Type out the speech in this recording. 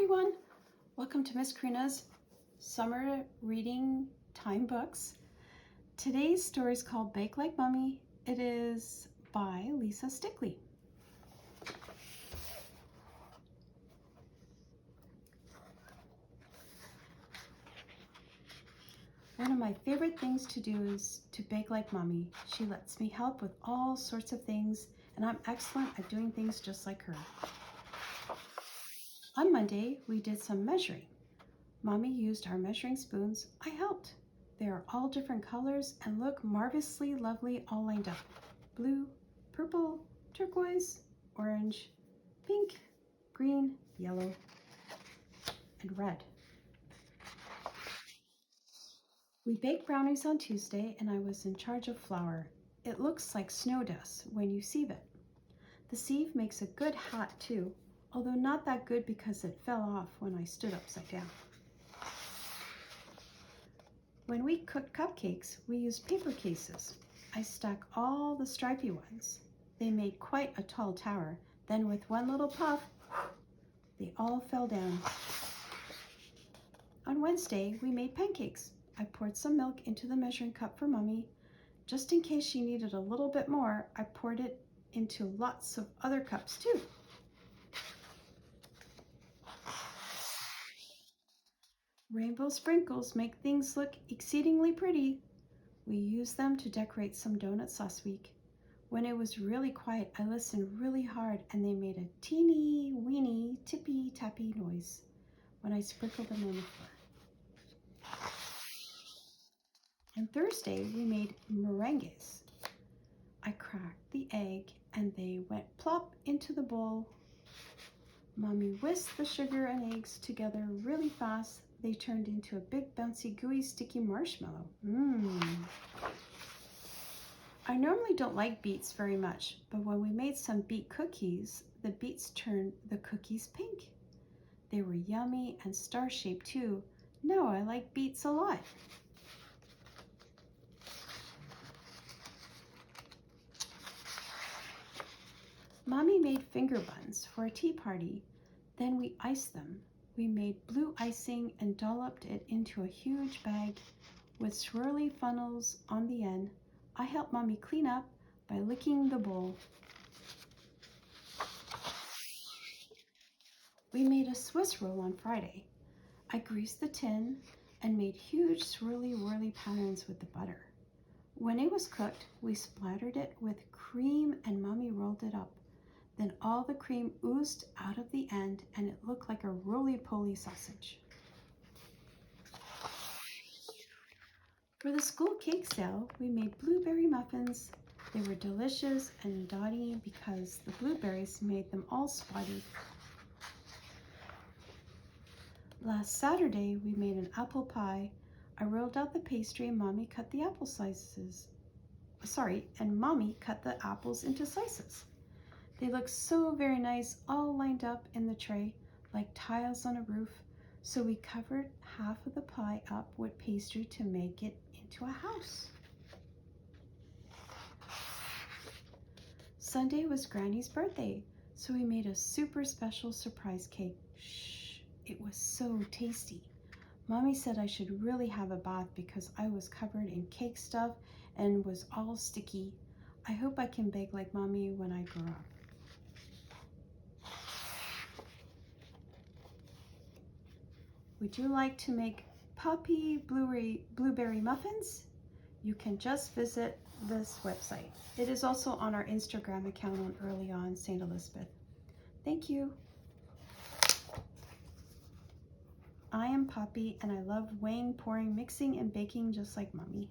everyone! Welcome to Miss Corina's Summer Reading Time Books. Today's story is called Bake Like Mummy. It is by Lisa Stickley. One of my favorite things to do is to bake like Mummy. She lets me help with all sorts of things, and I'm excellent at doing things just like her. On Monday, we did some measuring. Mommy used our measuring spoons. I helped. They are all different colors and look marvelously lovely all lined up. Blue, purple, turquoise, orange, pink, green, yellow, and red. We baked brownies on Tuesday and I was in charge of flour. It looks like snow dust when you sieve it. The sieve makes a good hat too, although not that good because it fell off when I stood upside down. When we cooked cupcakes, we used paper cases. I stuck all the stripy ones. They made quite a tall tower. Then with one little puff, they all fell down. On Wednesday, we made pancakes. I poured some milk into the measuring cup for Mommy. Just in case she needed a little bit more, I poured it into lots of other cups too. Rainbow sprinkles make things look exceedingly pretty. We used them to decorate some donuts last week. When it was really quiet, I listened really hard and they made a teeny weeny tippy tappy noise when I sprinkled them on the floor. On Thursday, we made meringues. I cracked the egg and they went plop into the bowl. Mommy whisked the sugar and eggs together really fast. They turned into a big bouncy gooey sticky marshmallow. I normally don't like beets very much, but when we made some beet cookies, the beets turned the cookies pink. They were yummy and star-shaped too. No, I like beets a lot. Mommy made finger buns for a tea party. Then we iced them. We made blue icing and dolloped it into a huge bag with swirly funnels on the end. I helped Mommy clean up by licking the bowl. We made a Swiss roll on Friday. I greased the tin and made huge swirly whirly patterns with the butter. When it was cooked, we splattered it with cream and Mommy rolled it up. Then all the cream oozed out of the end and it looked like a roly-poly sausage. For the school cake sale, we made blueberry muffins. They were delicious and dotty because the blueberries made them all spotty. Last Saturday, we made an apple pie. I rolled out the pastry and Mommy cut the apple slices. And Mommy cut the apples into slices. They look so very nice, all lined up in the tray like tiles on a roof. So we covered half of the pie up with pastry to make it into a house. Sunday was Granny's birthday, so we made a super special surprise cake. Shh, it was so tasty. Mommy said I should really have a bath because I was covered in cake stuff and was all sticky. I hope I can bake like Mommy when I grow up. Would you like to make puppy blueberry muffins? You can just visit this website. It is also on our Instagram account on EarlyON St. Elizabeth. Thank you. I am Poppy and I love weighing, pouring, mixing, and baking just like Mommy.